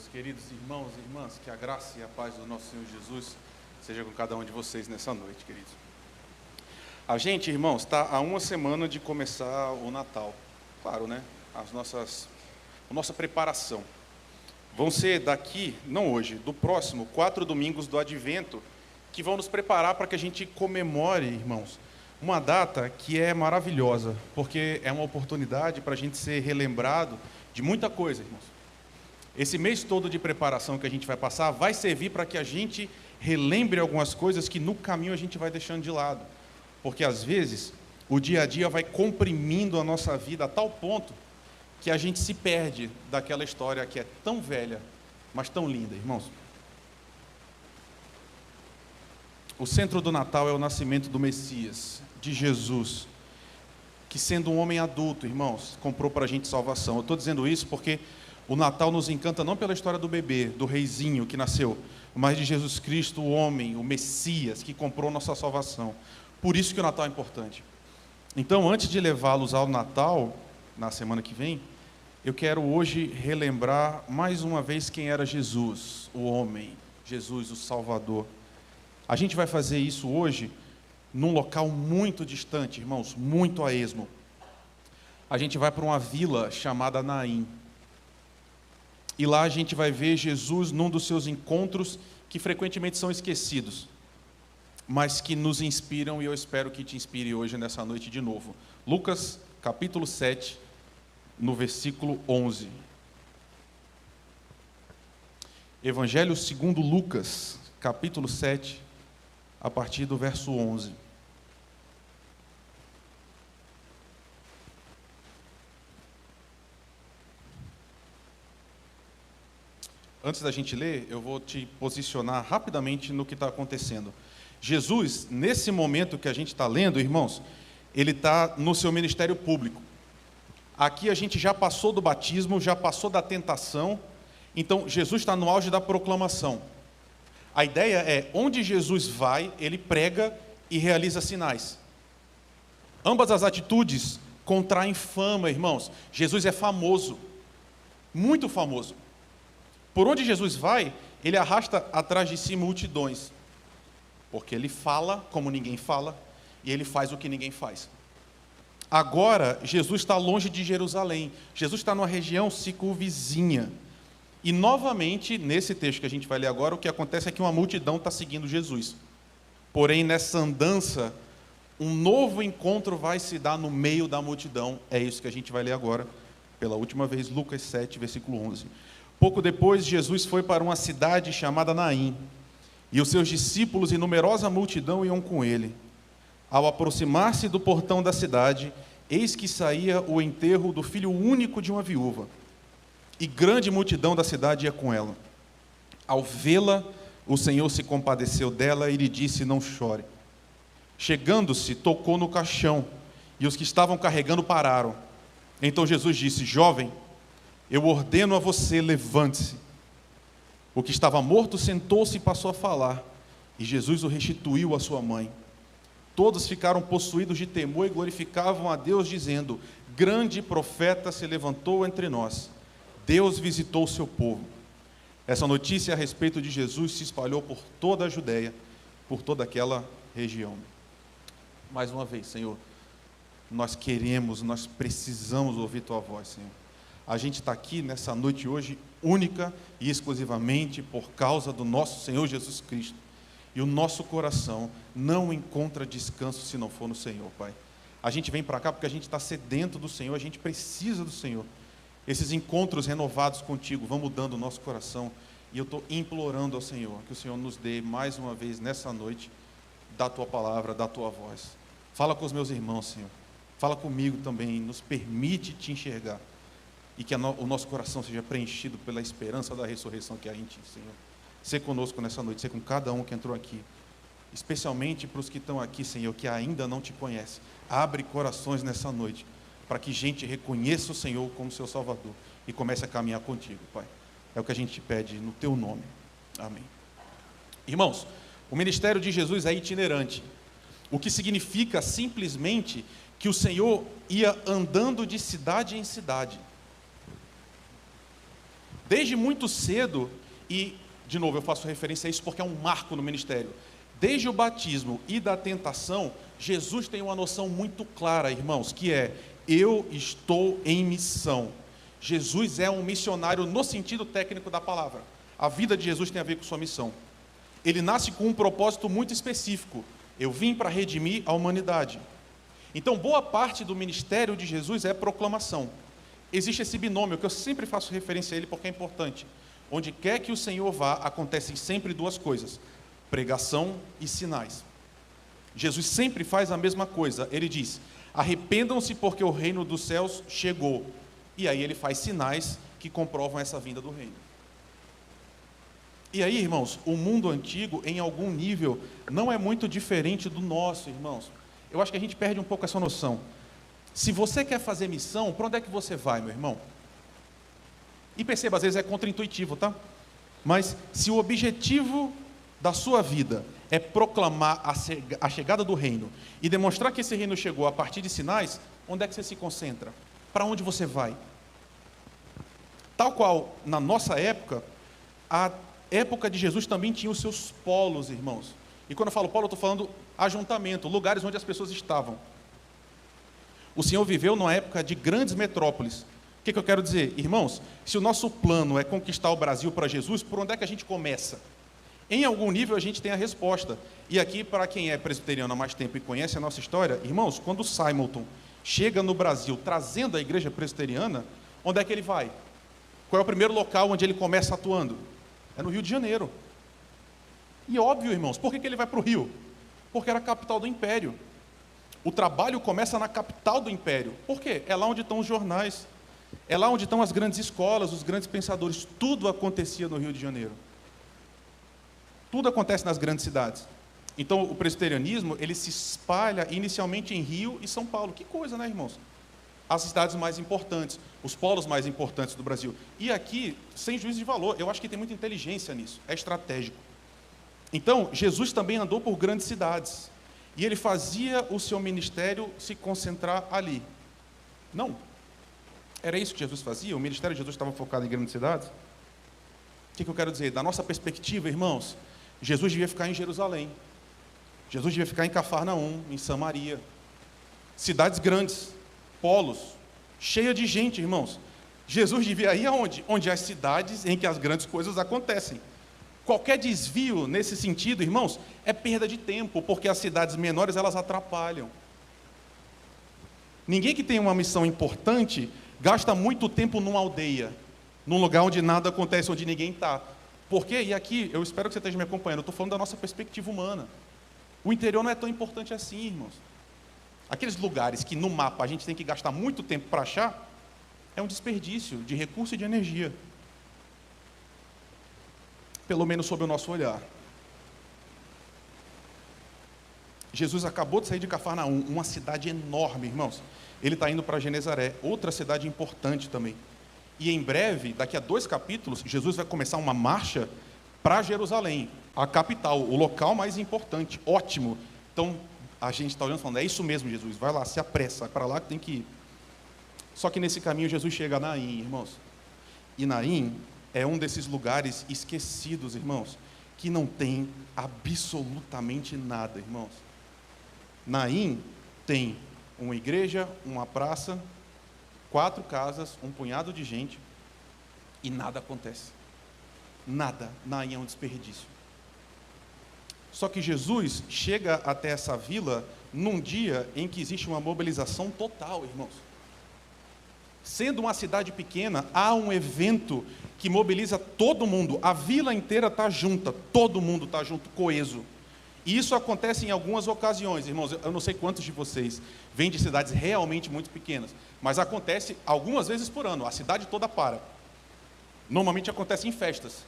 Deus. Queridos irmãos e irmãs, que a graça e a paz do nosso Senhor Jesus seja com cada um de vocês nessa noite, queridos. A gente, irmãos, está há uma semana de começar o Natal. Claro, né? A nossa preparação. Vão ser daqui, não hoje, do próximo, 4 domingos do Advento, que vão nos preparar para que a gente comemore, irmãos, uma data que é maravilhosa, porque é uma oportunidade para a gente ser relembrado de muita coisa, irmãos. Esse mês todo de preparação que a gente vai passar vai servir para que a gente relembre algumas coisas que no caminho a gente vai deixando de lado. Porque às vezes o dia a dia vai comprimindo a nossa vida a tal ponto que a gente se perde daquela história que é tão velha, mas tão linda, irmãos. O centro do Natal é o nascimento do Messias, de Jesus, que sendo um homem adulto, irmãos, comprou para a gente salvação. Eu estou dizendo isso porque o Natal nos encanta não pela história do bebê, do reizinho que nasceu, mas de Jesus Cristo, o homem, o Messias, que comprou nossa salvação. Por isso que o Natal é importante. Então, antes de levá-los ao Natal, na semana que vem, eu quero hoje relembrar mais uma vez quem era Jesus, o homem, Jesus, o Salvador. A gente vai fazer isso hoje num local muito distante, irmãos, muito a esmo. A gente vai para uma vila chamada Naim. E lá a gente vai ver Jesus num dos seus encontros que frequentemente são esquecidos, mas que nos inspiram, e eu espero que te inspire hoje nessa noite de novo. Lucas, capítulo 7, no versículo 11. Evangelho segundo Lucas, capítulo 7, a partir do verso 11. Antes da gente ler, eu vou te posicionar rapidamente no que está acontecendo. Jesus, nesse momento que a gente está lendo, irmãos, ele está no seu ministério público. Aqui a gente já passou do batismo, já passou da tentação, então Jesus está no auge da proclamação. A ideia é, onde Jesus vai, ele prega e realiza sinais. Ambas as atitudes contraem fama, irmãos. Jesus é famoso, muito famoso. Por onde Jesus vai, ele arrasta atrás de si multidões, porque ele fala como ninguém fala, e ele faz o que ninguém faz. Agora, Jesus está longe de Jerusalém, Jesus está numa região circunvizinha, e novamente, nesse texto que a gente vai ler agora, o que acontece é que uma multidão está seguindo Jesus. Porém, nessa andança, um novo encontro vai se dar no meio da multidão, é isso que a gente vai ler agora, pela última vez, Lucas 7, versículo 11. Pouco depois, Jesus foi para uma cidade chamada Naim, e os seus discípulos e numerosa multidão iam com ele. Ao aproximar-se do portão da cidade, eis que saía o enterro do filho único de uma viúva, e grande multidão da cidade ia com ela. Ao vê-la, o Senhor se compadeceu dela e lhe disse: não chore. Chegando-se, tocou no caixão, e os que estavam carregando pararam. Então Jesus disse: jovem, eu ordeno a você, levante-se. O que estava morto sentou-se e passou a falar, e Jesus o restituiu à sua mãe. Todos ficaram possuídos de temor e glorificavam a Deus, dizendo: grande profeta se levantou entre nós. Deus visitou o seu povo. Essa notícia a respeito de Jesus se espalhou por toda a Judéia, por toda aquela região. Mais uma vez, Senhor, nós precisamos ouvir Tua voz, Senhor. A gente está aqui nessa noite hoje, única e exclusivamente por causa do nosso Senhor Jesus Cristo. E o nosso coração não encontra descanso se não for no Senhor, Pai. A gente vem para cá porque a gente está sedento do Senhor, a gente precisa do Senhor. Esses encontros renovados contigo vão mudando o nosso coração. E eu estou implorando ao Senhor que o Senhor nos dê mais uma vez nessa noite da Tua palavra, da Tua voz. Fala com os meus irmãos, Senhor. Fala comigo também, nos permite te enxergar. E que o nosso coração seja preenchido pela esperança da ressurreição que há em Ti, Senhor. Sê conosco nessa noite, sê com cada um que entrou aqui. Especialmente para os que estão aqui, Senhor, que ainda não Te conhecem. Abre corações nessa noite, para que gente reconheça o Senhor como seu Salvador e comece a caminhar contigo, Pai. É o que a gente te pede no Teu nome. Amém. Irmãos, o ministério de Jesus é itinerante, o que significa simplesmente que o Senhor ia andando de cidade em cidade. Desde muito cedo, e, de novo, eu faço referência a isso porque é um marco no ministério. Desde o batismo e da tentação, Jesus tem uma noção muito clara, irmãos, que é: eu estou em missão. Jesus é um missionário no sentido técnico da palavra. A vida de Jesus tem a ver com sua missão. Ele nasce com um propósito muito específico: eu vim para redimir a humanidade. Então, boa parte do ministério de Jesus é proclamação. Existe esse binômio, que eu sempre faço referência a ele porque é importante. Onde quer que o Senhor vá, acontecem sempre duas coisas: pregação e sinais. Jesus sempre faz a mesma coisa. Ele diz: arrependam-se porque o reino dos céus chegou. E aí ele faz sinais que comprovam essa vinda do reino. E aí, irmãos, o mundo antigo, em algum nível, não é muito diferente do nosso, irmãos. Eu acho que a gente perde um pouco essa noção. Se você quer fazer missão, para onde é que você vai, meu irmão? E perceba, às vezes é contraintuitivo, tá? Mas se o objetivo da sua vida é proclamar a chegada do reino e demonstrar que esse reino chegou a partir de sinais, onde é que você se concentra? Para onde você vai? Tal qual na nossa época, a época de Jesus também tinha os seus polos, irmãos. E quando eu falo polo, eu estou falando ajuntamento, lugares onde as pessoas estavam. O Senhor viveu numa época de grandes metrópoles. O que eu quero dizer? Irmãos, se o nosso plano é conquistar o Brasil para Jesus, por onde é que a gente começa? Em algum nível a gente tem a resposta. E aqui, para quem é presbiteriano há mais tempo e conhece a nossa história, irmãos, quando o Simonton chega no Brasil trazendo a igreja presbiteriana, onde é que ele vai? Qual é o primeiro local onde ele começa atuando? É no Rio de Janeiro. E óbvio, irmãos, por que ele vai para o Rio? Porque era a capital do império. O trabalho começa na capital do império. Por quê? É lá onde estão os jornais. É lá onde estão as grandes escolas, os grandes pensadores. Tudo acontecia no Rio de Janeiro. Tudo acontece nas grandes cidades. Então, o presbiterianismo, ele se espalha inicialmente em Rio e São Paulo. Que coisa, né, irmãos? As cidades mais importantes, os polos mais importantes do Brasil. E aqui, sem juízo de valor, eu acho que tem muita inteligência nisso, é estratégico. Então, Jesus também andou por grandes cidades, e ele fazia o seu ministério se concentrar ali. Não. Era isso que Jesus fazia? O ministério de Jesus estava focado em grandes cidades? O que eu quero dizer? Da nossa perspectiva, irmãos, Jesus devia ficar em Jerusalém. Jesus devia ficar em Cafarnaum, em Samaria. Cidades grandes, polos, cheia de gente, irmãos. Jesus devia ir aonde? Onde as cidades em que as grandes coisas acontecem. Qualquer desvio nesse sentido, irmãos, é perda de tempo, porque as cidades menores, elas atrapalham. Ninguém que tem uma missão importante gasta muito tempo numa aldeia, num lugar onde nada acontece, onde ninguém está. Por quê? E aqui, eu espero que você esteja me acompanhando, eu estou falando da nossa perspectiva humana. O interior não é tão importante assim, irmãos. Aqueles lugares que no mapa a gente tem que gastar muito tempo para achar, é um desperdício de recurso e de energia. Pelo menos sob o nosso olhar. Jesus acabou de sair de Cafarnaum, uma cidade enorme, irmãos. Ele está indo para Genezaré, outra cidade importante também. E em breve, daqui a 2 capítulos, Jesus vai começar uma marcha para Jerusalém, a capital, o local mais importante. Ótimo. Então, a gente está olhando e falando: é isso mesmo, Jesus, vai lá, se apressa, é para lá que tem que ir. Só que nesse caminho Jesus chega a Naim, irmãos. E Naim é um desses lugares esquecidos, irmãos, que não tem absolutamente nada, irmãos. Naim tem uma igreja, uma praça, 4 casas, um punhado de gente, e nada acontece. Nada. Naim é um desperdício. Só que Jesus chega até essa vila num dia em que existe uma mobilização total, irmãos. Sendo uma cidade pequena, há um evento que mobiliza todo mundo. A vila inteira está junta, todo mundo está junto, coeso. E isso acontece em algumas ocasiões, irmãos. Eu não sei quantos de vocês vêm de cidades realmente muito pequenas, mas acontece algumas vezes por ano, a cidade toda para. Normalmente acontece em festas.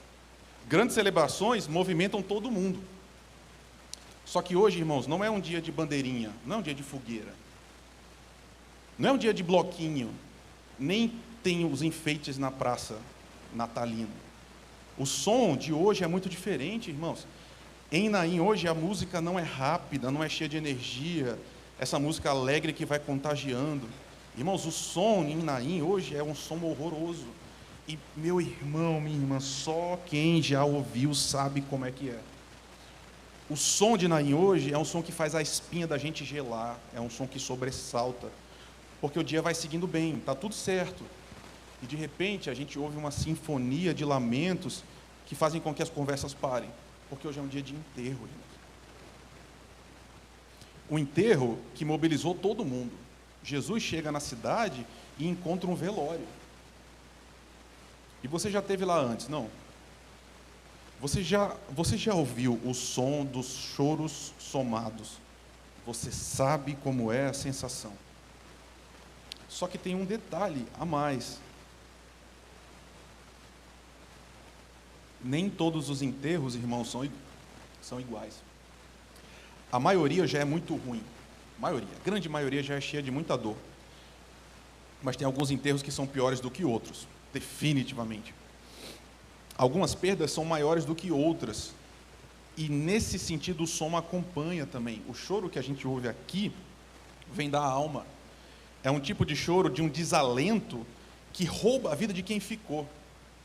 Grandes celebrações movimentam todo mundo. Só que hoje, irmãos, não é um dia de bandeirinha, não é um dia de fogueira, não é um dia de bloquinho, nem tem os enfeites na praça natalina. O som de hoje é muito diferente, irmãos. Em Naim hoje a música não é rápida, não é cheia de energia, essa música alegre que vai contagiando. Irmãos, o som em Naim hoje é um som horroroso. E meu irmão, minha irmã, só quem já ouviu sabe como é que é. O som de Naim hoje é um som que faz a espinha da gente gelar, é um som que sobressalta, porque o dia vai seguindo bem, está tudo certo. E de repente a gente ouve uma sinfonia de lamentos que fazem com que as conversas parem, porque hoje é um dia de enterro, irmãos. O enterro que mobilizou todo mundo. Jesus chega na cidade e encontra um velório. E você já esteve lá antes, não? Você já ouviu o som dos choros somados? Você sabe como é a sensação. Só que tem um detalhe a mais. Nem todos os enterros, irmãos, são iguais. A maioria já é muito ruim. A grande maioria já é cheia de muita dor. Mas tem alguns enterros que são piores do que outros, definitivamente. Algumas perdas são maiores do que outras. E nesse sentido o som acompanha também. O choro que a gente ouve aqui vem da alma. É um tipo de choro, de um desalento que rouba a vida de quem ficou.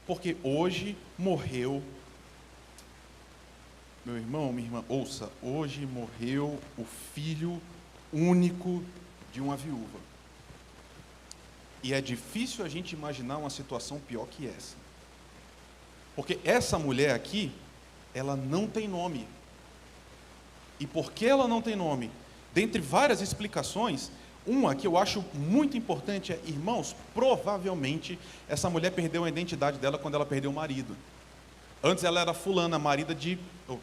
Porque hoje morreu, meu irmão, minha irmã, ouça, hoje morreu o filho único de uma viúva. E é difícil a gente imaginar uma situação pior que essa. Porque essa mulher aqui, ela não tem nome. E por que ela não tem nome? Dentre várias explicações, uma que eu acho muito importante é, irmãos, provavelmente essa mulher perdeu a identidade dela quando ela perdeu o marido. Antes ela era fulana,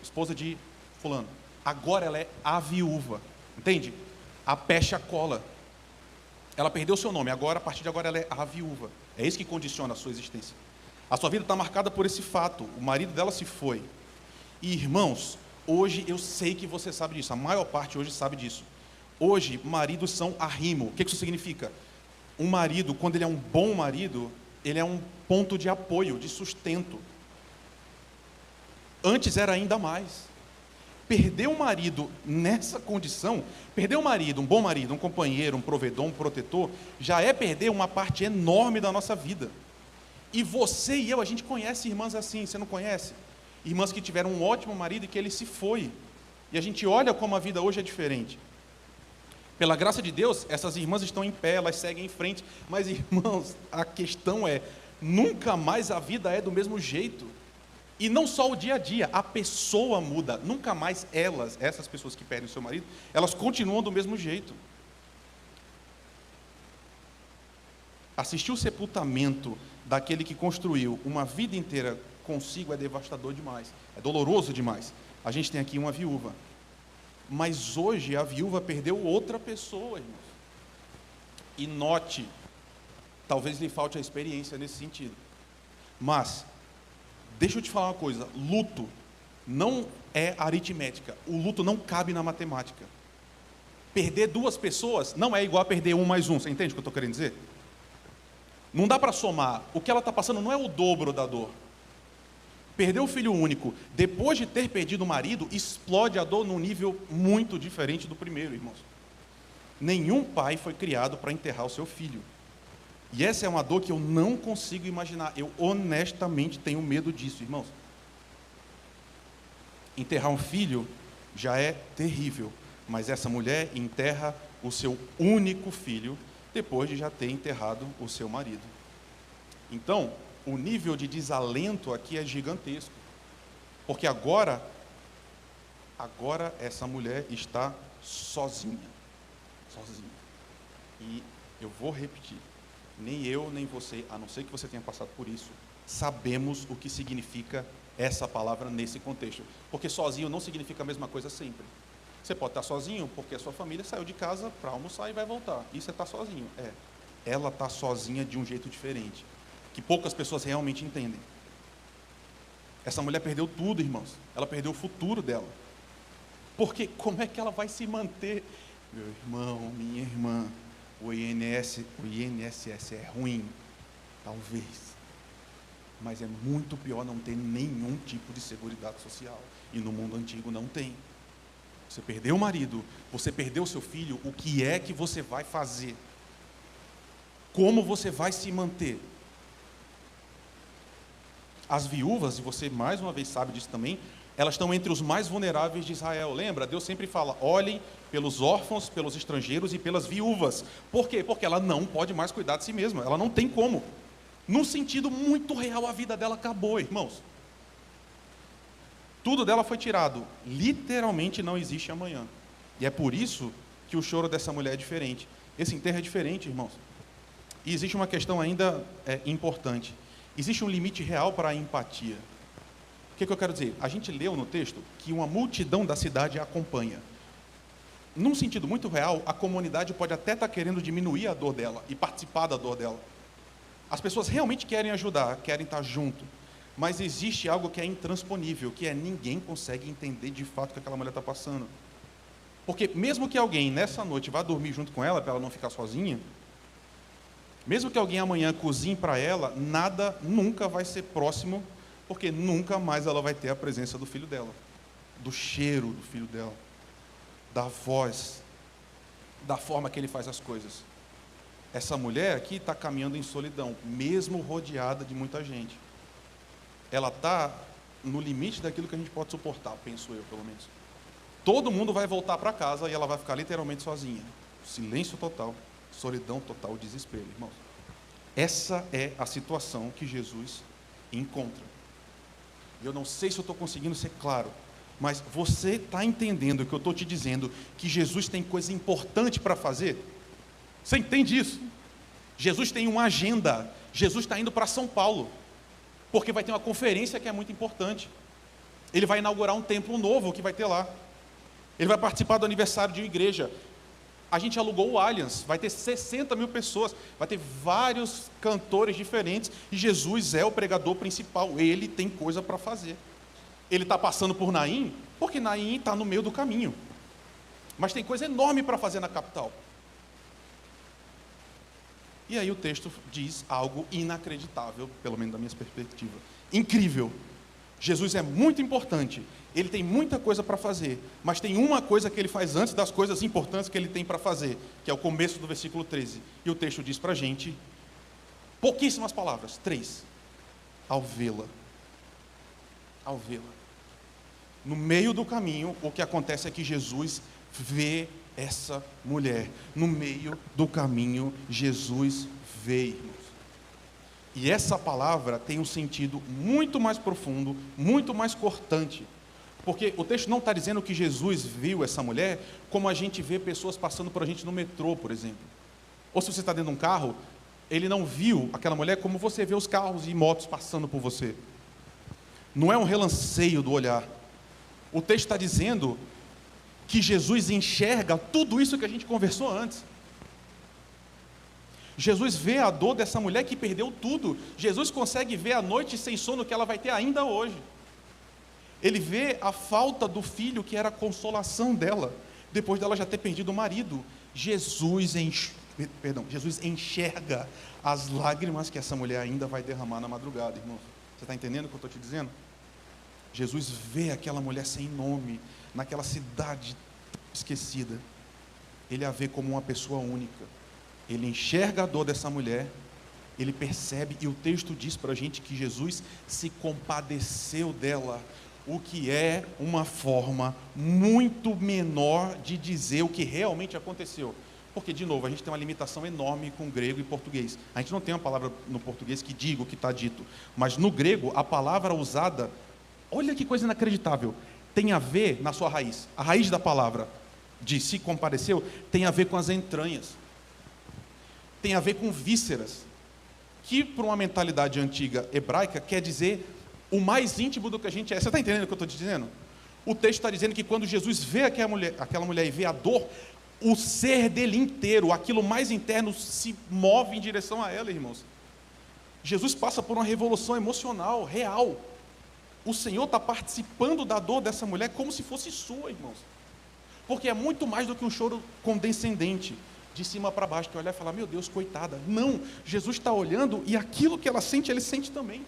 esposa de fulano. Agora ela é a viúva. Entende? A peste a cola. Ela perdeu seu nome, agora, a partir de agora, ela é a viúva. É isso que condiciona a sua existência. A sua vida está marcada por esse fato. O marido dela se foi. E, irmãos, hoje eu sei que você sabe disso. A maior parte hoje sabe disso. Hoje, maridos são arrimo. O que isso significa? Um marido, quando ele é um bom marido, ele é um ponto de apoio, de sustento. Antes era ainda mais. Perder um marido nessa condição, perder um marido, um bom marido, um companheiro, um provedor, um protetor, já é perder uma parte enorme da nossa vida. E você e eu, a gente conhece irmãs assim, você não conhece? Irmãs que tiveram um ótimo marido e que ele se foi. E a gente olha como a vida hoje é diferente. Pela graça de Deus, essas irmãs estão em pé, elas seguem em frente. Mas, irmãos, a questão é, nunca mais a vida é do mesmo jeito. E não só o dia a dia, a pessoa muda. Nunca mais essas pessoas que perdem o seu marido, elas continuam do mesmo jeito. Assistir o sepultamento daquele que construiu uma vida inteira consigo é devastador demais, é doloroso demais. A gente tem aqui uma viúva. Mas hoje a viúva perdeu outra pessoa, irmãos. E note, talvez lhe falte a experiência nesse sentido. Mas deixa eu te falar uma coisa, luto não é aritmética, o luto não cabe na matemática. Perder duas pessoas não é igual a perder um mais um, você entende o que eu estou querendo dizer? Não dá para somar, o que ela está passando não é o dobro da dor. Perder o filho único, depois de ter perdido o marido, explode a dor num nível muito diferente do primeiro, irmãos. Nenhum pai foi criado para enterrar o seu filho. E essa é uma dor que eu não consigo imaginar. Eu honestamente tenho medo disso, irmãos. Enterrar um filho já é terrível, mas essa mulher enterra o seu único filho depois de já ter enterrado o seu marido. Então, o nível de desalento aqui é gigantesco. Porque agora essa mulher está sozinha. Sozinha. E eu vou repetir. Nem eu, nem você, a não ser que você tenha passado por isso, sabemos o que significa essa palavra nesse contexto. Porque sozinho não significa a mesma coisa sempre. Você pode estar sozinho porque a sua família saiu de casa para almoçar e vai voltar. E você está sozinho. Ela está sozinha de um jeito diferente, que poucas pessoas realmente entendem. Essa mulher perdeu tudo, irmãos. Ela perdeu o futuro dela. Porque como é que ela vai se manter? Meu irmão, minha irmã, o INSS é ruim, talvez, mas é muito pior não ter nenhum tipo de seguridade social, e no mundo antigo não tem. Você perdeu o marido, você perdeu o seu filho, o que é que você vai fazer? Como você vai se manter? As viúvas, e você mais uma vez sabe disso também, elas estão entre os mais vulneráveis de Israel. Lembra? Deus sempre fala, olhem pelos órfãos, pelos estrangeiros e pelas viúvas. Por quê? Porque ela não pode mais cuidar de si mesma, ela não tem como. Num sentido muito real, a vida dela acabou, irmãos. Tudo dela foi tirado, literalmente não existe amanhã. E é por isso que o choro dessa mulher é diferente. Esse enterro é diferente, irmãos. E existe uma questão ainda importante. Existe um limite real para a empatia. O que eu quero dizer? A gente leu no texto que uma multidão da cidade a acompanha. Num sentido muito real, a comunidade pode até estar querendo diminuir a dor dela e participar da dor dela. As pessoas realmente querem ajudar, querem estar junto. Mas existe algo que é intransponível, que é ninguém consegue entender de fato o que aquela mulher está passando. Porque mesmo que alguém nessa noite vá dormir junto com ela, para ela não ficar sozinha, mesmo que alguém amanhã cozinhe para ela, nada nunca vai ser próximo, porque nunca mais ela vai ter a presença do filho dela, do cheiro do filho dela, da voz, da forma que ele faz as coisas. Essa mulher aqui está caminhando em solidão, mesmo rodeada de muita gente. Ela está no limite daquilo que a gente pode suportar, penso eu, pelo menos. Todo mundo vai voltar para casa e ela vai ficar literalmente sozinha. Silêncio total, solidão total, desespero, irmãos. Essa é a situação que Jesus encontra. Eu não sei se eu estou conseguindo ser claro, mas você está entendendo o que eu estou te dizendo, que Jesus tem coisa importante para fazer? Você entende isso? Jesus tem uma agenda. Jesus está indo para São Paulo, porque vai ter uma conferência que é muito importante. Ele vai inaugurar um templo novo que vai ter lá. Ele vai participar do aniversário de uma igreja. A gente alugou o Allianz, vai ter 60 mil pessoas, vai ter vários cantores diferentes, e Jesus é o pregador principal, ele tem coisa para fazer. Ele está passando por Naim, porque Naim está no meio do caminho. Mas tem coisa enorme para fazer na capital. E aí o texto diz algo inacreditável, pelo menos da minha perspectiva. Incrível. Jesus é muito importante, ele tem muita coisa para fazer, mas tem uma coisa que ele faz antes das coisas importantes que ele tem para fazer, que é o começo do versículo 13. E o texto diz para a gente, pouquíssimas palavras, 3. Ao vê-la. Ao vê-la. No meio do caminho, o que acontece é que Jesus vê essa mulher. No meio do caminho, Jesus vê, irmãos. E essa palavra tem um sentido muito mais profundo, muito mais cortante. Porque o texto não está dizendo que Jesus viu essa mulher como a gente vê pessoas passando por a gente no metrô, por exemplo. Ou se você está dentro de um carro, ele não viu aquela mulher como você vê os carros e motos passando por você. Não é um relanceio do olhar. O texto está dizendo que Jesus enxerga tudo isso que a gente conversou antes. Jesus vê a dor dessa mulher que perdeu tudo. Jesus consegue ver a noite sem sono que ela vai ter ainda hoje. Ele vê a falta do filho que era a consolação dela, depois dela já ter perdido o marido. Jesus enxerga as lágrimas que essa mulher ainda vai derramar na madrugada, irmão. Você está entendendo o que eu estou te dizendo? Jesus vê aquela mulher sem nome, naquela cidade esquecida. Ele a vê como uma pessoa única. Ele enxerga a dor dessa mulher, ele percebe, e o texto diz para a gente que Jesus se compadeceu dela, o que é uma forma muito menor de dizer o que realmente aconteceu. Porque, de novo, a gente tem uma limitação enorme com grego e português. A gente não tem uma palavra no português que diga o que está dito, mas no grego, a palavra usada, olha que coisa inacreditável, tem a ver na sua raiz. A raiz da palavra de se compadeceu tem a ver com as entranhas. Tem a ver com vísceras, que para uma mentalidade antiga hebraica quer dizer o mais íntimo do que a gente é. Você está entendendo o que eu estou te dizendo? O texto está dizendo que quando Jesus vê aquela mulher e vê a dor, o ser dele inteiro, aquilo mais interno, se move em direção a ela, irmãos. Jesus passa por uma revolução emocional, real. O Senhor está participando da dor dessa mulher como se fosse sua, irmãos. Porque é muito mais do que um choro condescendente, de cima para baixo, que olhar e falar, meu Deus, coitada. Não, Jesus está olhando e aquilo que ela sente, ele sente também.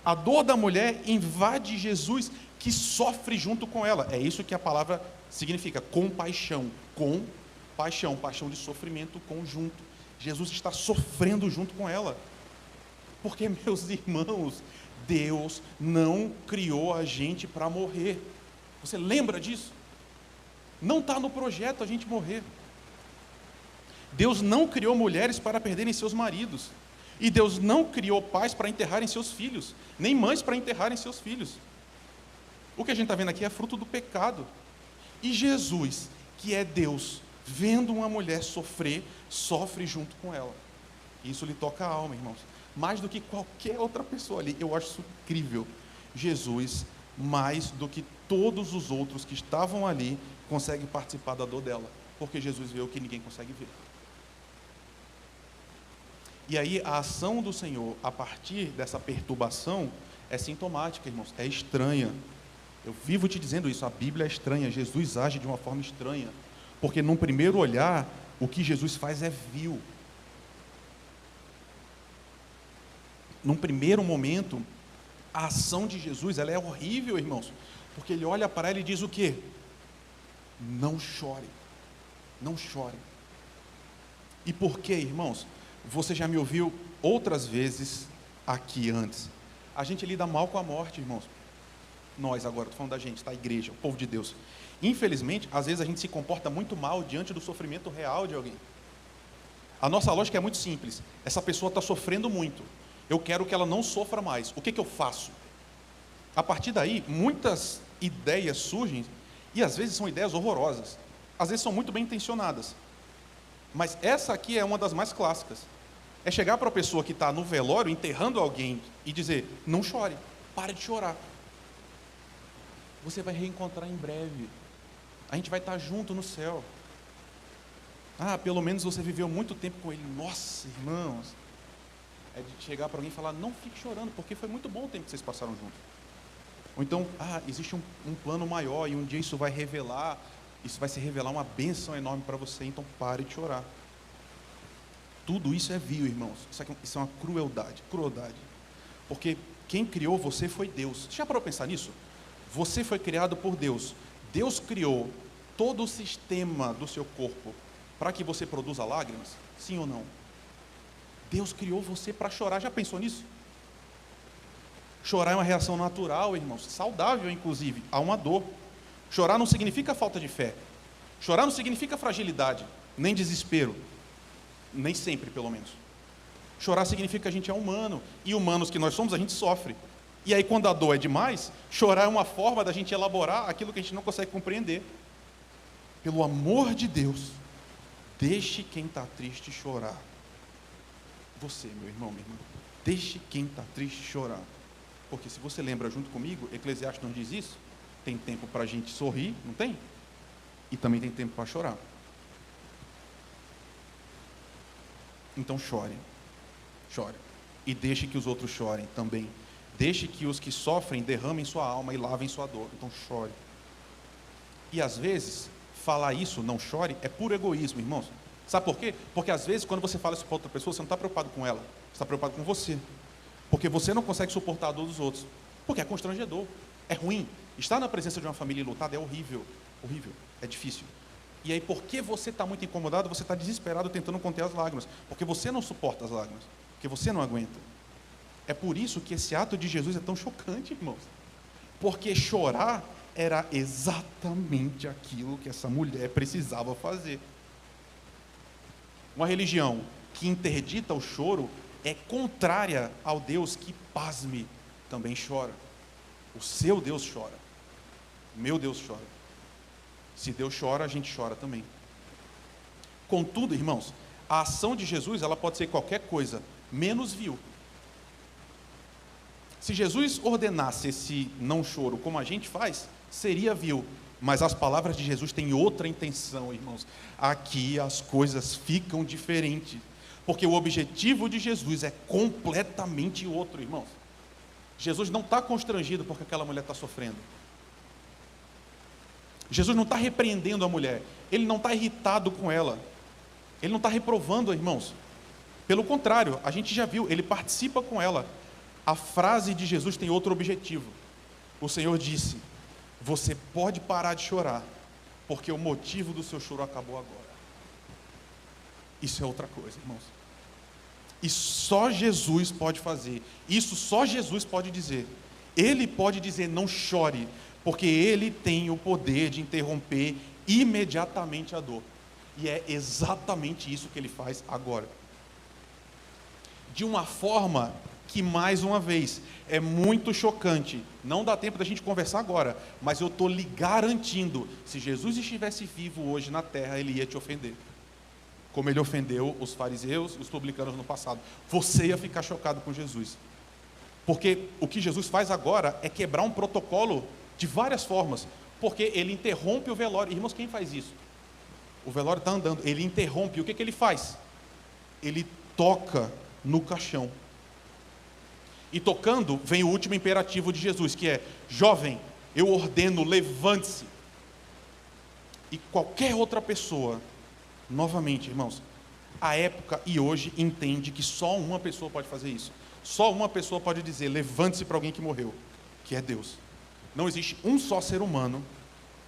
A dor da mulher invade Jesus, que sofre junto com ela. É isso que a palavra significa, compaixão. Compaixão, paixão de sofrimento conjunto. Jesus está sofrendo junto com ela. Porque, meus irmãos, Deus não criou a gente para morrer. Você lembra disso? Não está no projeto a gente morrer. Deus não criou mulheres para perderem seus maridos. E Deus não criou pais para enterrarem seus filhos, nem mães para enterrarem seus filhos. O que a gente está vendo aqui é fruto do pecado. E Jesus, que é Deus, vendo uma mulher sofrer, sofre junto com ela. Isso lhe toca a alma, irmãos. Mais do que qualquer outra pessoa ali. Eu acho isso incrível. Jesus, mais do que todos os outros que estavam ali, consegue participar da dor dela. Porque Jesus vê o que ninguém consegue ver. E aí a ação do Senhor, a partir dessa perturbação, é sintomática, irmãos. É estranha. Eu vivo te dizendo isso. A Bíblia é estranha. Jesus age de uma forma estranha. Porque num primeiro olhar, o que Jesus faz é vil. Num primeiro momento, a ação de Jesus, ela é horrível, irmãos, porque ele olha para ela e diz o quê? Não chore, não chore. E por quê, irmãos? Você já me ouviu outras vezes aqui antes. A gente lida mal com a morte, irmãos. Nós agora, estou falando da gente, tá? A igreja, o povo de Deus. Infelizmente, às vezes a gente se comporta muito mal diante do sofrimento real de alguém. A nossa lógica é muito simples. Essa pessoa está sofrendo muito. Eu quero que ela não sofra mais. O que eu faço? A partir daí, muitas ideias surgem, e às vezes são ideias horrorosas. Às vezes são muito bem intencionadas. Mas essa aqui é uma das mais clássicas. É chegar para a pessoa que está no velório, enterrando alguém, e dizer, não chore, pare de chorar. Você vai reencontrar em breve. A gente vai estar junto no céu. Ah, pelo menos você viveu muito tempo com ele. Nossa, irmãos. É de chegar para alguém e falar, não fique chorando, porque foi muito bom o tempo que vocês passaram juntos. Ou então, existe um plano maior, e um dia isso vai se revelar uma bênção enorme para você, então pare de chorar. Tudo isso é vil, irmãos. Isso é uma crueldade. Porque quem criou você foi Deus. Já parou para pensar nisso? Você foi criado por Deus. Deus criou todo o sistema do seu corpo para que você produza lágrimas? Sim ou não? Deus criou você para chorar. Já pensou nisso? Chorar é uma reação natural, irmãos, saudável, inclusive, a uma dor. Chorar não significa falta de fé. Chorar não significa fragilidade, nem desespero. Nem sempre, pelo menos. Chorar significa que a gente é humano. E humanos que nós somos, a gente sofre. E aí, quando a dor é demais, chorar é uma forma da gente elaborar aquilo que a gente não consegue compreender. Pelo amor de Deus, deixe quem está triste chorar. Você, meu irmão, minha irmã, deixe quem está triste chorar. Porque se você lembra junto comigo, Eclesiastes nos diz isso, tem tempo para a gente sorrir, não tem? E também tem tempo para chorar. Então chore. E deixe que os outros chorem também. Deixe que os que sofrem derramem sua alma e lavem sua dor. Então chore. E às vezes, falar isso, não chore, é puro egoísmo, irmãos. Sabe por quê? Porque às vezes, quando você fala isso para outra pessoa, você não está preocupado com ela, você está preocupado com você. Porque você não consegue suportar a dor dos outros. Porque é constrangedor, é ruim. Estar na presença de uma família enlutada é horrível, é difícil. E aí, porque você está muito incomodado, você está desesperado tentando conter as lágrimas. Porque você não suporta as lágrimas, porque você não aguenta. É por isso que esse ato de Jesus é tão chocante, irmãos. Porque chorar era exatamente aquilo que essa mulher precisava fazer. Uma religião que interdita o choro é contrária ao Deus que, pasme, também chora. O seu Deus chora. Meu Deus chora. Se Deus chora, a gente chora também. Contudo, irmãos, a ação de Jesus, ela pode ser qualquer coisa, menos vil. Se Jesus ordenasse esse não choro como a gente faz, seria vil. Mas as palavras de Jesus têm outra intenção, irmãos. Aqui as coisas ficam diferentes. Porque o objetivo de Jesus é completamente outro, irmãos. Jesus não está constrangido porque aquela mulher está sofrendo. Jesus não está repreendendo a mulher. Ele não está irritado com ela. Ele não está reprovando, irmãos. Pelo contrário, a gente já viu, ele participa com ela. A frase de Jesus tem outro objetivo. O Senhor disse: você pode parar de chorar, porque o motivo do seu choro acabou agora. Isso é outra coisa, irmãos. E só Jesus pode fazer. Isso só Jesus pode dizer. Ele pode dizer: não chore, porque ele tem o poder de interromper imediatamente a dor. E é exatamente isso que ele faz agora. De uma forma que, mais uma vez, é muito chocante. Não dá tempo da gente conversar agora, mas eu estou lhe garantindo, se Jesus estivesse vivo hoje na terra, ele ia te ofender. Como ele ofendeu os fariseus e os publicanos no passado. Você ia ficar chocado com Jesus. Porque o que Jesus faz agora é quebrar um protocolo de várias formas. Porque ele interrompe o velório. Irmãos, quem faz isso? O velório está andando, ele interrompe. O que ele faz? Ele toca no caixão. E tocando, vem o último imperativo de Jesus, que é: jovem, eu ordeno, levante-se. E qualquer outra pessoa, novamente, irmãos, a época e hoje entende que só uma pessoa pode fazer isso. Só uma pessoa pode dizer: levante-se, para alguém que morreu, que é Deus. Não existe um só ser humano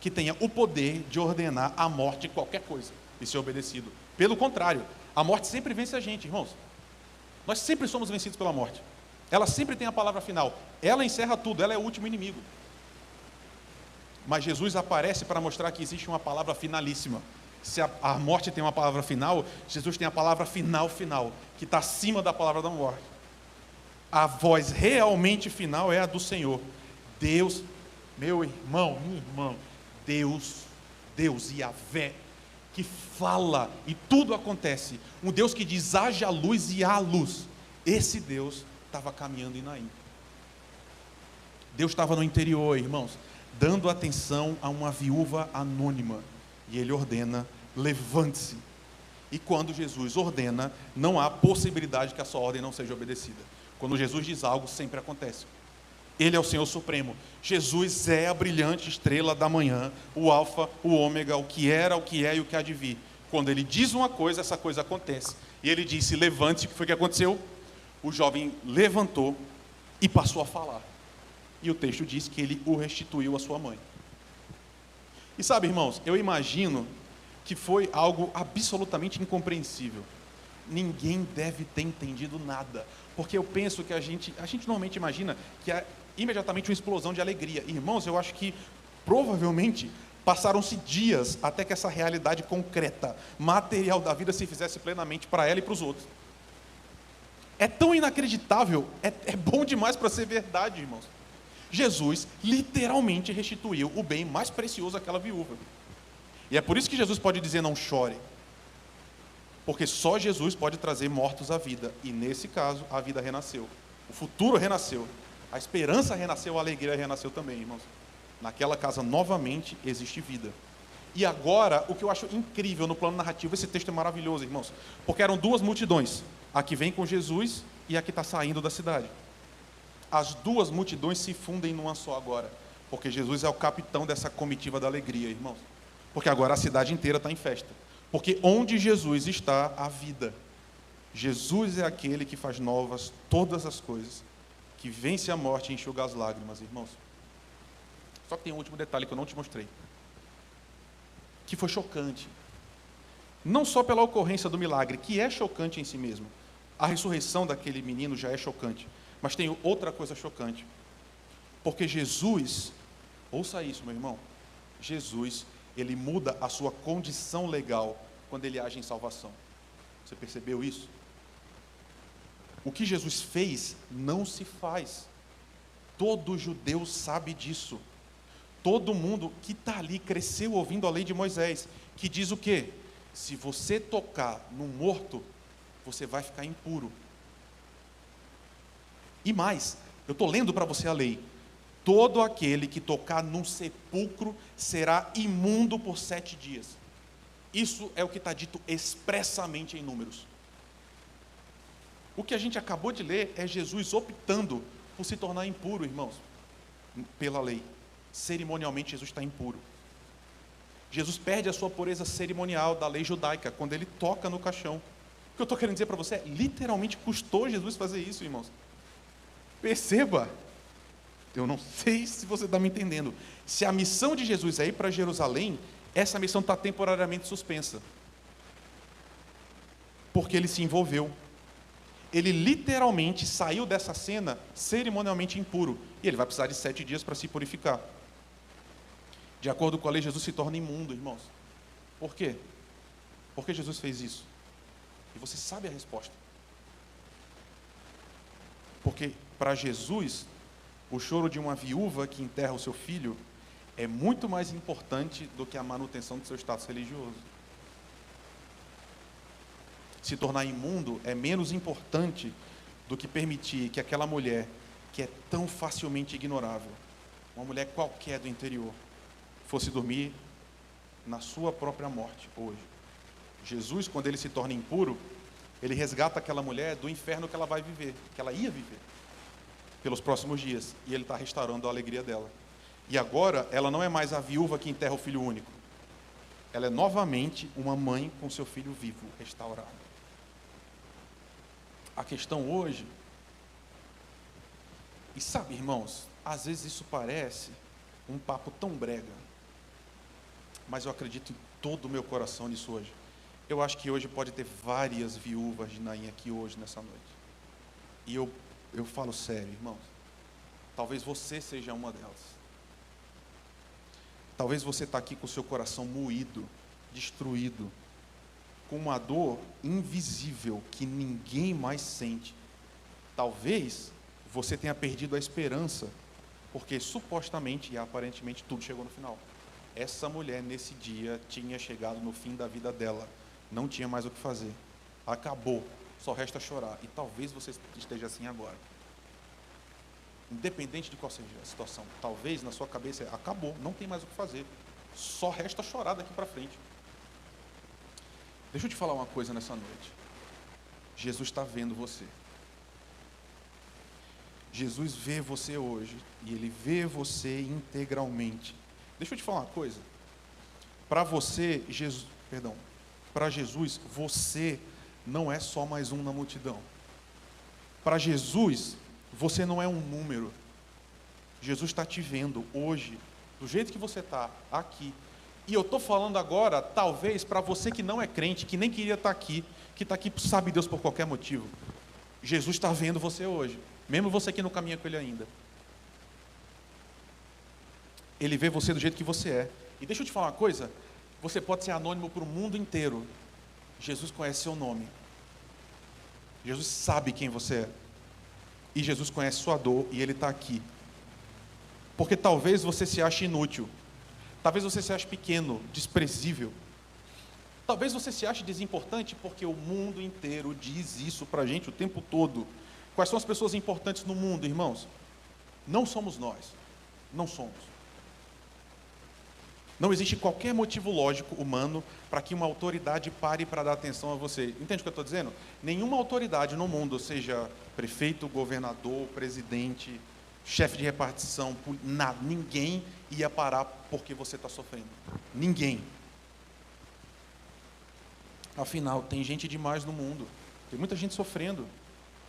que tenha o poder de ordenar a morte de qualquer coisa e ser obedecido. Pelo contrário, a morte sempre vence a gente, irmãos. Nós sempre somos vencidos pela morte. Ela sempre tem a palavra final. Ela encerra tudo, ela é o último inimigo. Mas Jesus aparece para mostrar que existe uma palavra finalíssima. Se a morte tem uma palavra final, Jesus tem a palavra final, que está acima da palavra da morte. A voz realmente final é a do Senhor. Deus, meu irmão, minha irmã, Deus, Yahvé, que fala e tudo acontece. Um Deus que diz: haja luz e há luz. Esse Deus estava caminhando em Naim. Deus estava no interior, irmãos, dando atenção a uma viúva anônima. E ele ordena: levante-se. E quando Jesus ordena, não há possibilidade que a sua ordem não seja obedecida. Quando Jesus diz algo, sempre acontece. Ele é o Senhor Supremo. Jesus é a brilhante estrela da manhã, o alfa, o ômega, o que era, o que é e o que há de vir. Quando ele diz uma coisa, essa coisa acontece. E ele disse: levante-se. O que foi que aconteceu? O jovem levantou e passou a falar. E o texto diz que ele o restituiu à sua mãe. E sabe, irmãos, eu imagino que foi algo absolutamente incompreensível. Ninguém deve ter entendido nada, porque eu penso que a gente normalmente imagina que é imediatamente uma explosão de alegria. Irmãos, eu acho que provavelmente passaram-se dias até que essa realidade concreta, material da vida se fizesse plenamente para ela e para os outros. É tão inacreditável, é bom demais para ser verdade, irmãos. Jesus literalmente restituiu o bem mais precioso àquela viúva. E é por isso que Jesus pode dizer: não chore. Porque só Jesus pode trazer mortos à vida. E nesse caso, a vida renasceu. O futuro renasceu. A esperança renasceu, a alegria renasceu também, irmãos. Naquela casa, novamente, existe vida. E agora, o que eu acho incrível no plano narrativo, esse texto é maravilhoso, irmãos. Porque eram duas multidões. A que vem com Jesus e a que está saindo da cidade. As duas multidões se fundem numa só agora. Porque Jesus é o capitão dessa comitiva da alegria, irmãos. Porque agora a cidade inteira está em festa. Porque onde Jesus está, há vida. Jesus é aquele que faz novas todas as coisas, que vence a morte e enxuga as lágrimas, irmãos. Só que tem um último detalhe que eu não te mostrei, que foi chocante. Não só pela ocorrência do milagre, que é chocante em si mesmo. A ressurreição daquele menino já é chocante. Mas tem outra coisa chocante. Porque Jesus, ouça isso, meu irmão, Jesus, ele muda a sua condição legal quando ele age em salvação. Você percebeu isso? O que Jesus fez não se faz. Todo judeu sabe disso. Todo mundo que está ali cresceu ouvindo a lei de Moisés, que diz o quê? Se você tocar num morto, você vai ficar impuro. E mais, eu estou lendo para você a lei. Todo aquele que tocar num sepulcro será imundo por 7 dias. Isso é o que está dito expressamente em Números. O que a gente acabou de ler é Jesus optando por se tornar impuro, irmãos, pela lei. Cerimonialmente, Jesus está impuro. Jesus perde a sua pureza cerimonial da lei judaica quando ele toca no caixão. O que eu estou querendo dizer para você é: literalmente custou Jesus fazer isso, irmãos. Perceba. Eu não sei se você está me entendendo. Se a missão de Jesus é ir para Jerusalém, essa missão está temporariamente suspensa. Porque ele se envolveu. Ele literalmente saiu dessa cena cerimonialmente impuro. E ele vai precisar de 7 dias para se purificar. De acordo com a lei, Jesus se torna imundo, irmãos. Por quê? Por que Jesus fez isso? E você sabe a resposta. Porque para Jesus, o choro de uma viúva que enterra o seu filho é muito mais importante do que a manutenção do seu status religioso. Se tornar imundo é menos importante do que permitir que aquela mulher, que é tão facilmente ignorável, uma mulher qualquer do interior, fosse dormir na sua própria morte hoje. Jesus, quando ele se torna impuro, ele resgata aquela mulher do inferno que ela vai viver, que ela ia viver, pelos próximos dias. E ele está restaurando a alegria dela. E agora, ela não é mais a viúva que enterra o filho único. Ela é novamente uma mãe com seu filho vivo, restaurado. A questão hoje, e sabe, irmãos, às vezes isso parece um papo tão brega, mas eu acredito em todo o meu coração nisso hoje. Eu acho que hoje pode ter várias viúvas de Naim aqui hoje, nessa noite. E eu falo sério, irmãos. Talvez você seja uma delas. Talvez você está aqui com o seu coração moído, destruído, com uma dor invisível que ninguém mais sente. Talvez você tenha perdido a esperança, porque supostamente e aparentemente tudo chegou no final. Essa mulher nesse dia tinha chegado no fim da vida dela, não tinha mais o que fazer, acabou, só resta chorar. E talvez você esteja assim agora, independente de qual seja a situação. Talvez na sua cabeça acabou, não tem mais o que fazer, só resta chorar daqui para frente. Deixa eu te falar uma coisa nessa noite. Jesus está vendo você. Jesus vê você hoje e Ele vê você integralmente. Deixa eu te falar uma coisa. Para você, para Jesus, você não é só mais um na multidão. Para Jesus, você não é um número. Jesus está te vendo hoje, do jeito que você está, aqui. E eu estou falando agora, talvez, para você que não é crente, que nem queria estar aqui, que está aqui, sabe Deus, por qualquer motivo. Jesus está vendo você hoje, mesmo você que não caminha com Ele ainda. Ele vê você do jeito que você é. E deixa eu te falar uma coisa, você pode ser anônimo para o mundo inteiro. Jesus conhece seu nome. Jesus sabe quem você é. E Jesus conhece sua dor e Ele está aqui. Porque talvez você se ache inútil. Talvez você se ache pequeno, desprezível. Talvez você se ache desimportante, porque o mundo inteiro diz isso para a gente o tempo todo. Quais são as pessoas importantes no mundo, irmãos? Não somos nós. Não somos. Não existe qualquer motivo lógico humano para que uma autoridade pare para dar atenção a você. Entende o que eu estou dizendo? Nenhuma autoridade no mundo, seja prefeito, governador, presidente, chefe de repartição, nada, ninguém ia parar porque você está sofrendo. Ninguém. Afinal, tem gente demais no mundo. Tem muita gente sofrendo.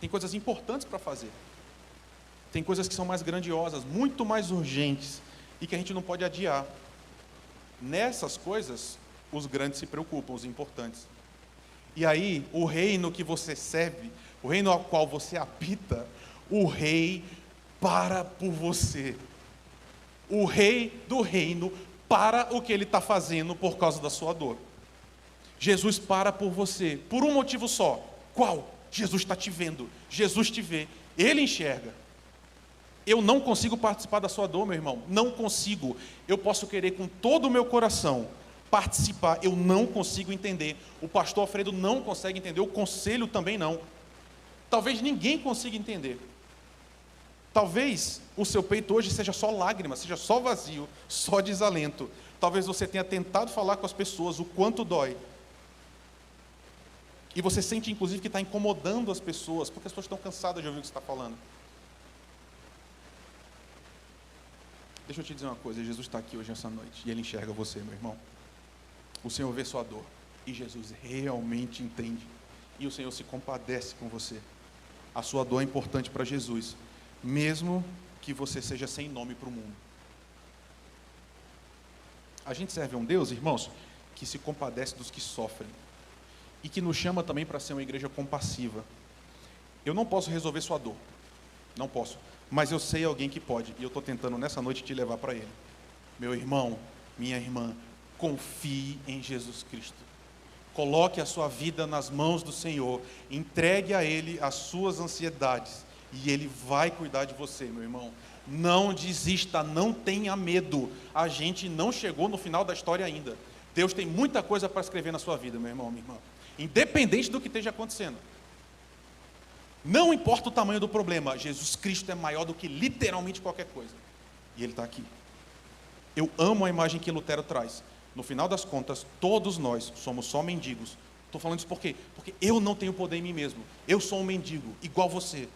Tem coisas importantes para fazer. Tem coisas que são mais grandiosas, muito mais urgentes, e que a gente não pode adiar. Nessas coisas, os grandes se preocupam, os importantes. E aí, o reino que você serve, o reino ao qual você habita, o rei para por você. O rei do reino para o que ele está fazendo por causa da sua dor. Jesus para por você, por um motivo só. Qual? Jesus está te vendo. Jesus te vê. Ele enxerga. Eu não consigo participar da sua dor, meu irmão. Não consigo. Eu posso querer com todo o meu coração participar. Eu não consigo entender. O pastor Alfredo não consegue entender. O conselho também não. Talvez ninguém consiga entender. Talvez o seu peito hoje seja só lágrima, seja só vazio, só desalento. Talvez você tenha tentado falar com as pessoas o quanto dói. E você sente, inclusive, que está incomodando as pessoas, porque as pessoas estão cansadas de ouvir o que você está falando. Deixa eu te dizer uma coisa, Jesus está aqui hoje, essa noite, e Ele enxerga você, meu irmão. O Senhor vê sua dor, e Jesus realmente entende. E o Senhor se compadece com você. A sua dor é importante para Jesus, mesmo que você seja sem nome para o mundo. A gente serve a um Deus, irmãos, que se compadece dos que sofrem. E que nos chama também para ser uma igreja compassiva. Eu não posso resolver sua dor, não posso, mas eu sei alguém que pode, e eu estou tentando nessa noite te levar para Ele. Meu irmão, minha irmã, confie em Jesus Cristo. Coloque a sua vida nas mãos do Senhor, entregue a Ele as suas ansiedades, e Ele vai cuidar de você, meu irmão. Não desista, não tenha medo. A gente não chegou no final da história ainda. Deus tem muita coisa para escrever na sua vida, meu irmão, minha irmã. Independente do que esteja acontecendo. Não importa o tamanho do problema, Jesus Cristo é maior do que literalmente qualquer coisa. E Ele está aqui. Eu amo a imagem que Lutero traz. No final das contas, todos nós somos só mendigos. Estou falando isso por quê? Porque eu não tenho poder em mim mesmo. Eu sou um mendigo, igual você.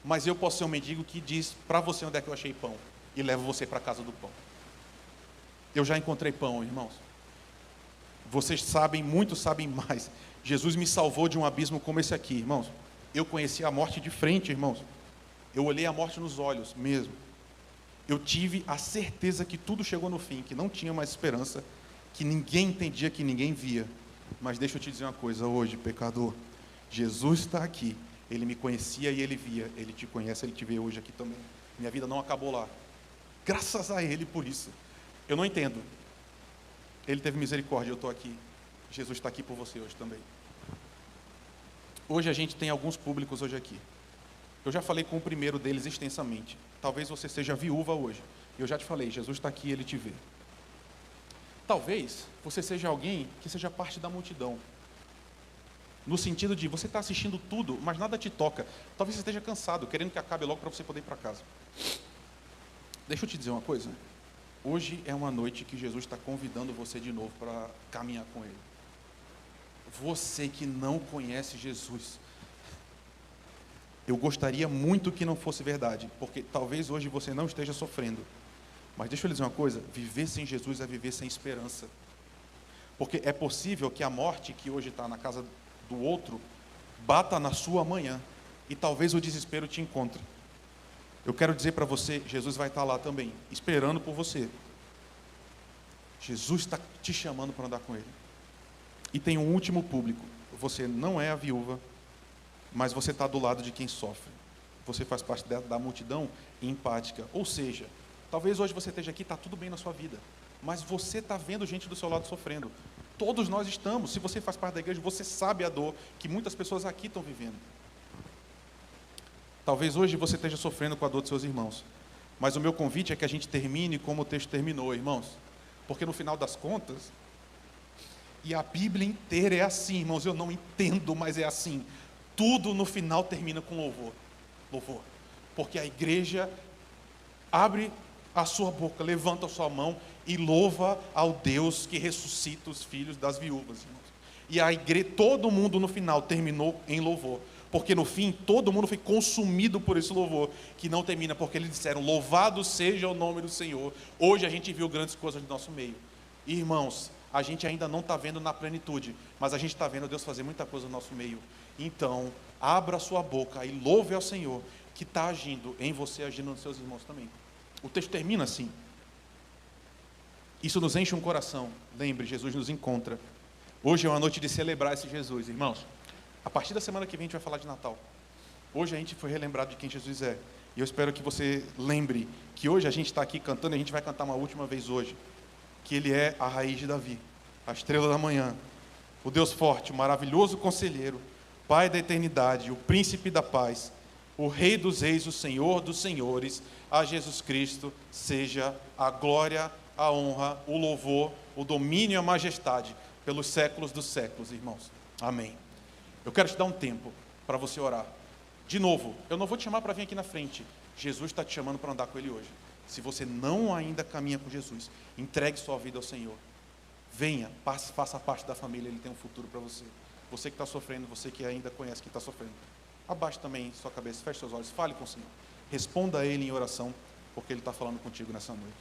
Mas eu posso ser um mendigo que diz para você onde é que eu achei pão. E levo você para a casa do pão. Eu já encontrei pão, irmãos. Vocês sabem, muitos sabem mais. Jesus me salvou de um abismo como esse aqui, irmãos. Eu conheci a morte de frente, irmãos. Eu olhei a morte nos olhos mesmo. Eu tive a certeza que tudo chegou no fim, que não tinha mais esperança, que ninguém entendia, que ninguém via. Mas deixa eu te dizer uma coisa hoje, pecador. Jesus está aqui. Ele me conhecia e Ele via. Ele te conhece, Ele te vê hoje aqui também. Minha vida não acabou lá. Graças a Ele por isso. Eu não entendo. Ele teve misericórdia, eu estou aqui. Jesus está aqui por você hoje também. Hoje a gente tem alguns públicos hoje aqui. Eu já falei com o primeiro deles extensamente. Talvez você seja viúva hoje. Eu já te falei, Jesus está aqui, Ele te vê. Talvez você seja alguém que seja parte da multidão. No sentido de, você está assistindo tudo, mas nada te toca. Talvez você esteja cansado, querendo que acabe logo para você poder ir para casa. Deixa eu te dizer uma coisa. Hoje é uma noite que Jesus está convidando você de novo para caminhar com Ele. Você que não conhece Jesus, eu gostaria muito que não fosse verdade, porque talvez hoje você não esteja sofrendo. Mas deixa eu lhe dizer uma coisa, viver sem Jesus é viver sem esperança. Porque é possível que a morte que hoje está na casa do outro, bata na sua amanhã, e talvez o desespero te encontre. Eu quero dizer para você, Jesus vai estar lá também, esperando por você. Jesus está te chamando para andar com Ele. E tem um último público, você não é a viúva, mas você está do lado de quem sofre. Você faz parte da multidão empática. Ou seja, talvez hoje você esteja aqui, está tudo bem na sua vida, mas você está vendo gente do seu lado sofrendo. Todos nós estamos. Se você faz parte da igreja, você sabe a dor que muitas pessoas aqui estão vivendo. Talvez hoje você esteja sofrendo com a dor dos seus irmãos, mas o meu convite é que a gente termine como o texto terminou, irmãos. Porque no final das contas, e a Bíblia inteira é assim, irmãos, eu não entendo, mas é assim. Tudo no final termina com louvor. Louvor. Porque a igreja abre a sua boca, levanta a sua mão e louva ao Deus que ressuscita os filhos das viúvas, irmãos. E a igreja, todo mundo no final terminou em louvor. Porque no fim, todo mundo foi consumido por esse louvor, que não termina, porque eles disseram, louvado seja o nome do Senhor. Hoje a gente viu grandes coisas do nosso meio. Irmãos, a gente ainda não está vendo na plenitude, mas a gente está vendo Deus fazer muita coisa no nosso meio. Então, abra a sua boca e louve ao Senhor, que está agindo em você, agindo nos seus irmãos também. O texto termina assim. Isso nos enche um coração. Lembre, Jesus nos encontra. Hoje é uma noite de celebrar esse Jesus, irmãos. A partir da semana que vem a gente vai falar de Natal. Hoje a gente foi relembrado de quem Jesus é. E eu espero que você lembre que hoje a gente está aqui cantando, e a gente vai cantar uma última vez hoje, que Ele é a raiz de Davi, a estrela da manhã, o Deus forte, o maravilhoso conselheiro, Pai da eternidade, o príncipe da paz, o Rei dos reis, o Senhor dos senhores. A Jesus Cristo seja a glória, a honra, o louvor, o domínio e a majestade pelos séculos dos séculos, irmãos. Amém. Eu quero te dar um tempo para você orar. De novo, eu não vou te chamar para vir aqui na frente. Jesus está te chamando para andar com Ele hoje. Se você não ainda caminha com Jesus, entregue sua vida ao Senhor. Venha, faça parte da família, Ele tem um futuro para você. Você que está sofrendo, você que ainda conhece que está sofrendo. Abaixe também sua cabeça, feche seus olhos, fale com o Senhor. Responda a Ele em oração, porque Ele está falando contigo nessa noite.